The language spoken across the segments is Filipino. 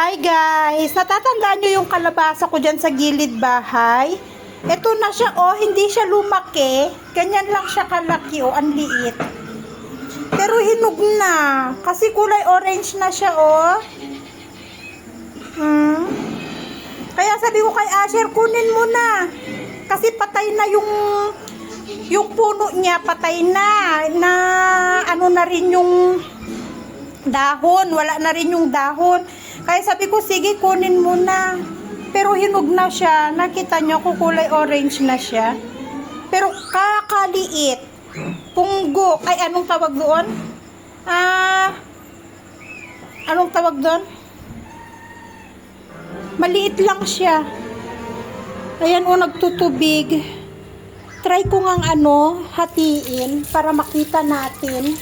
Hi guys! Natatandaan nyo yung kalabasa ko dyan sa gilid bahay? Ito na siya, oh, hindi siya lumaki. Ganyan lang siya kalaki, oh, ang liit. Pero hinog na. Kasi kulay orange na siya, oh. Kaya sabi ko kay Asher, kunin mo na. Kasi patay na yung puno niya, patay na. Na ano na rin yung dahon. Wala na rin yung dahon. Kaya sabi ko, sige, kunin mo na. Pero hinog na siya. Nakita nyo, kulay orange na siya. Pero kakaliit. Punggo. Ay, anong tawag doon? Anong tawag doon? Maliit lang siya. Ayan, o, nagtutubig. Try ko ngang hatiin para makita natin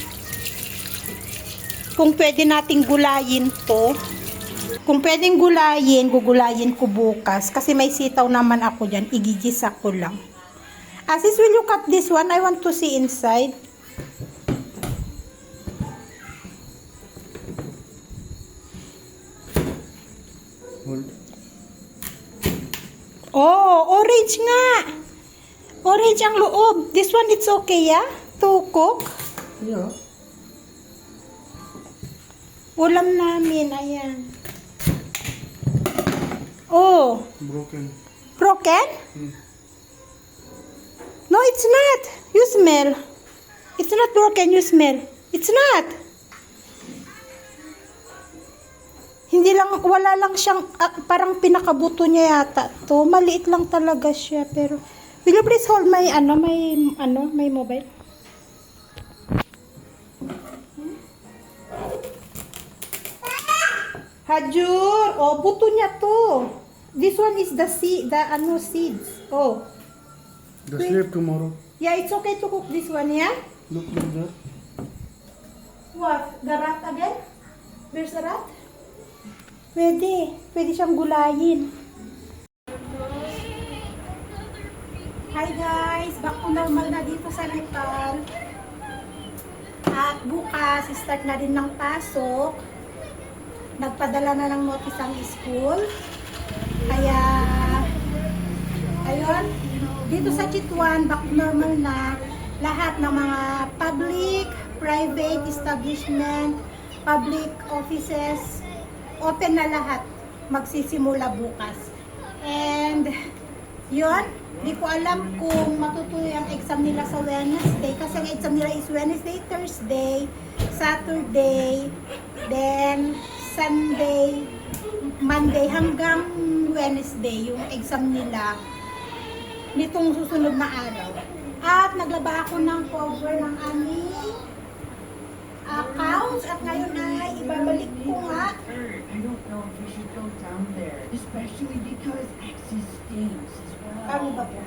kung pwede nating gulayin to. Kung pwedeng gulayin, gugulayin ko bukas. Kasi may sitaw naman ako dyan. Igigisa ko lang. Sis, will you cut this one? I want to see inside. Oh, orange nga. Orange ang loob. This one, it's okay, yeah? To cook? Yeah. Ulam namin, ayan. Oh. Broken. Broken? No, it's not. You smell. It's not broken, you smell. It's not. Hindi lang, wala lang siyang, parang pinakabuto niya yata to. Maliit lang talaga siya, pero, will you please hold my, my mobile? Hajur, oh, buto niya to. This one is the seeds. Oh. Just leave tomorrow. Yeah, it's okay to cook this one, yeah? Look like that. What? The rat again? There's a rat? Pwede. Pwede siyang gulayin. Hi guys! Back to normal na dito sa Nepal. At bukas, start na din ng pasok. Nagpadala na ng notice ang school. Kaya, ayun, dito sa Chitwan, back to normal na lahat ng mga public, private establishment, public offices, open na lahat. Magsisimula bukas. And, yun, di ko alam kung matutuloy ang exam nila sa Wednesday. Kasi ang exam nila is Wednesday, Thursday, Saturday, then Sunday, Monday hanggang Wednesday yung exam nila nitong susunod na araw. At naglaba ako ng cover ng aming accounts at ngayon ay ibabalik ko nga. I don't know if we should go down there, especially because Axis stinks as well. Paano ba po?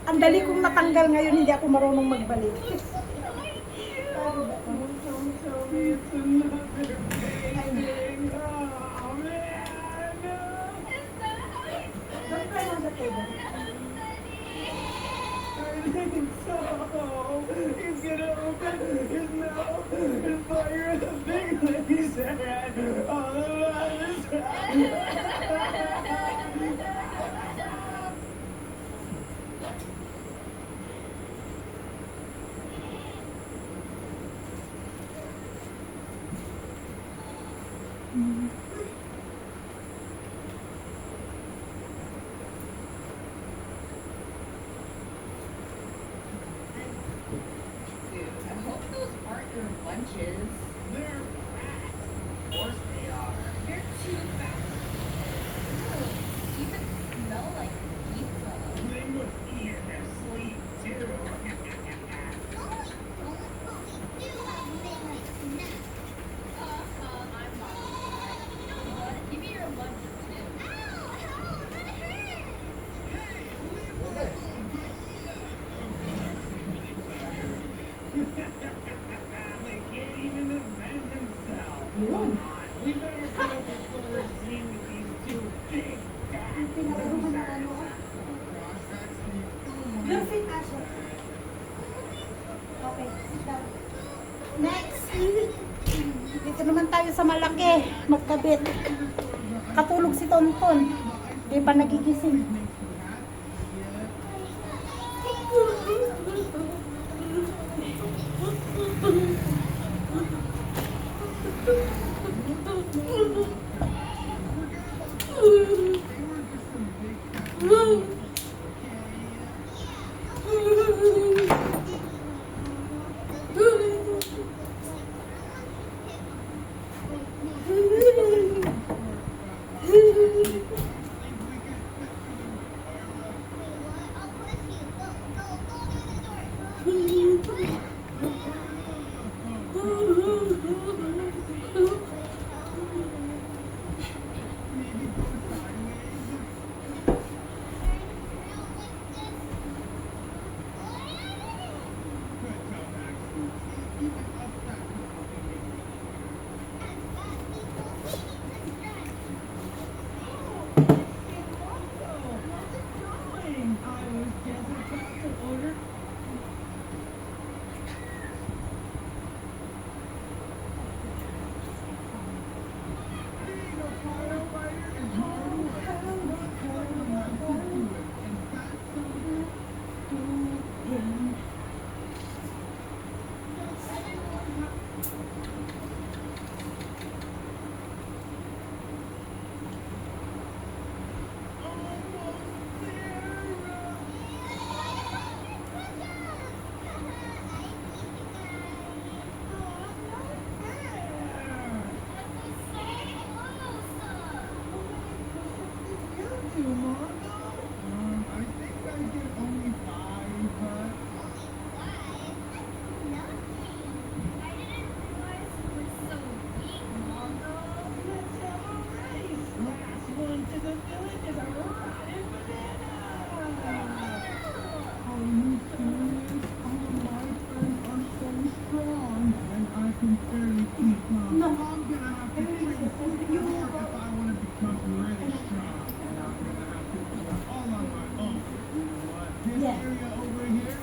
Ang dali kong natanggal ngayon, hindi ako marunong magbalik. Paano ba po? It's another thing. Oh, man. Don't cry on the table. I think so. He's gonna open his mouth and fire the big lady's head all around his head. I hope those aren't your lunches. They're fat. Of course they are. They're too fat. Ew, even smell like pizza. They must eat in their sleep, too. I'm not surprised. You know what? Give me your lunch too. They can't even defend themselves. Come on, we better go before we're seen with these two big fat losers. Your feet, Asher. Okay, sit down. Next. Ito naman tayo sa malaki, magkabit. Katulog si Tonton. Di pa nagigising.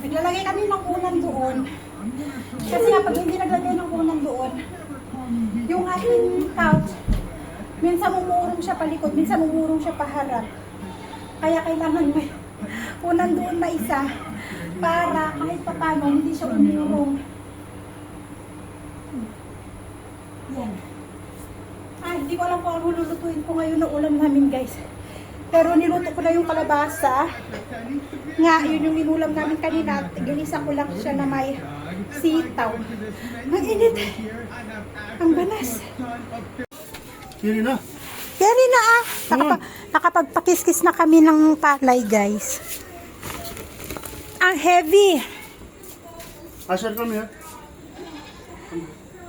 Naglalagay kami ng unan doon. Kasi nga, pag hindi naglagay ng unan doon, yung ating couch, minsan umurong siya palikod, minsan umurong siya paharap. Kaya kailangan may unan doon na isa para kahit pa paano hindi siya umurong. Yan. Hindi ko alam kung ano lulutuin ko ngayon na ulam namin, guys. Pero niluto ko na yung kalabasa. Nga, yun yung inulam namin kanina. Ginisa ko lang siya na may sitaw. Ang init. Ang banas. Kiri na. Keri na ah. Nakapagpakiskis na kami ng palay, guys. Ang heavy. Asher, come here.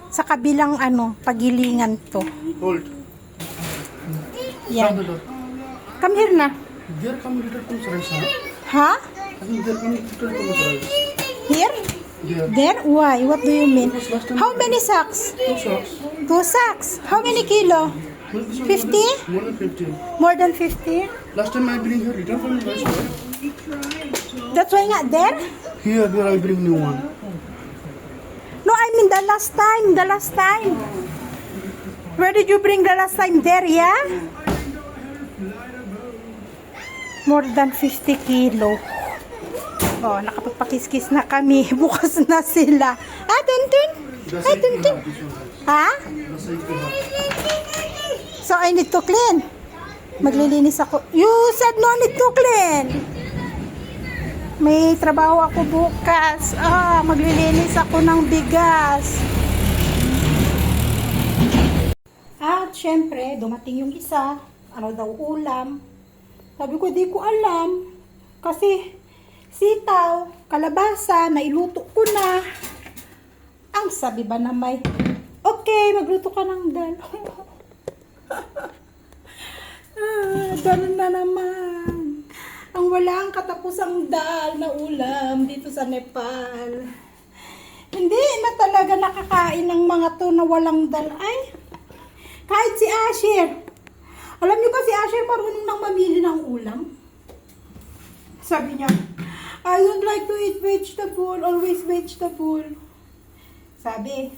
Sa kabilang pagilingan to. Hold. Yan. Shut the door. Come here na. There come little comes rice, huh? Ha? I think there come little comes rice. Here? There. There? Why? What do you mean? How many sacks? 2 socks. 2 sacks. How many kilo? 50? More than 15. More than 50? Last time I bring here return from rice, right? That's why nga there? Here, I bring new one. No, I mean the last time. The last time. Where did you bring the last time? There, yeah? More than 50 kilo. Oh, nakapagpakiskis na kami. Bukas na sila. Ah, Tuntun? The Ay, side Tuntun. we have, this one has. Ha? The side we have. So, I need to clean. Maglilinis ako. You said no need to clean. May trabaho ako bukas. Maglilinis ako ng bigas. At syempre, dumating yung isa. Ano daw ulam? Sabi ko, di ko alam. Kasi sitaw, kalabasa, nailuto ko na. Ang sabi ba na may, okay, magluto ka ng dal. Ganun na naman. Ang walang katapusang dal na ulam dito sa Nepal. Hindi na talaga nakakain ng mga to na walang dal. Ay, kahit si Asher. Alam niyo ba si Asher marunong nang mamili ng ulam? Sabi niya, I would like to eat vegetable, always vegetable. Sabi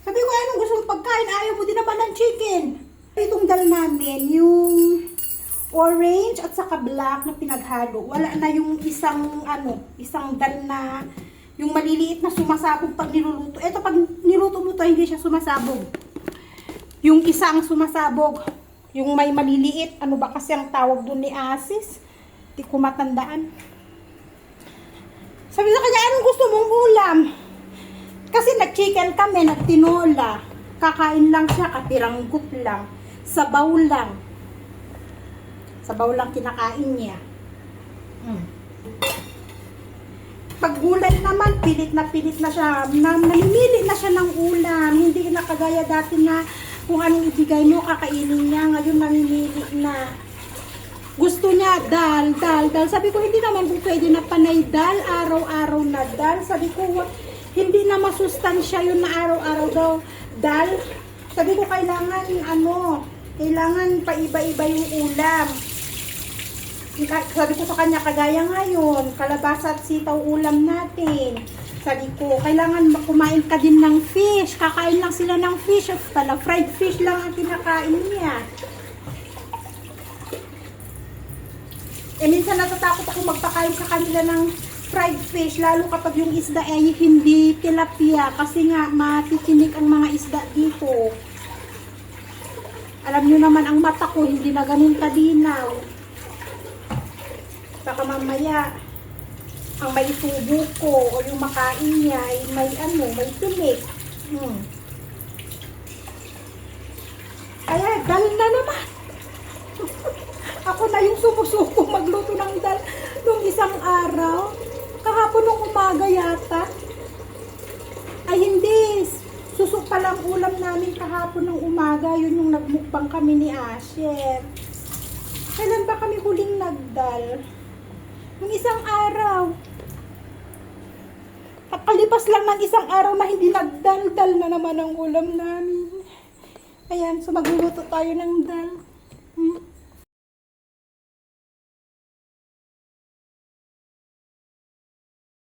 Sabi ko, anong gusto mong pagkain? Ayaw mo din naman ng chicken. Itong dal namin, yung orange at saka black na pinaghalo. Wala na yung isang dal na, yung maliliit na sumasabog pag niluluto. Ito, pag niluto mo to, hindi siya sumasabog. Yung isang sumasabog, yung may maliliit, ano ba kasi ang tawag doon ni Asis? Di ko matandaan. Sabi sa kanya, anong gusto mong ulam? Kasi nag-chicken kami, nagtinola. Kakain lang siya, katiranggot lang. Sabaw lang. Sabaw lang kinakain niya. Pag gulay naman, pilit na siya. Namimili na siya ng ulam. Hindi na kagaya dati na kung anong ibigay mo, kakainin niya. Ngayon namimili na. Gusto niya, dal. Sabi ko, hindi naman kung pwede na panay dal, araw-araw na dal. Sabi ko, hindi na masustansya yun na araw-araw daw dal. Sabi ko, kailangan paiba-iba yung ulam. Sabi ko sa kanya, kagaya ngayon, kalabasa at sitaw ulam natin. Sabi ko, kailangan kumain ka din ng fish. Kakain lang sila ng fish. At pala, fried fish lang ang kinakain niya. Minsan natatakot ako magpakain sa kanila ng fried fish, lalo kapag yung isda ay hindi tilapia kasi nga matitinik ang mga isda dito. Alam nyo naman ang mata ko hindi na ganun kadinaw. Baka mamaya ang may tubo ko o yung makain niya ay may tinik. Kaya dal na naman. Ako na yung sumusuko magluto ng dal nung isang araw. Kahapon nung umaga yata. Ay hindi. Susok pa lang ulam namin kahapon ng umaga. Yun yung nagmukbang kami ni Asher. Kailan ba kami huling nagdal? Nung isang araw. Kakalipas lang ng isang araw na hindi nagdal-dal na naman ang ulam namin. Ayan, so magluluto tayo ng dal.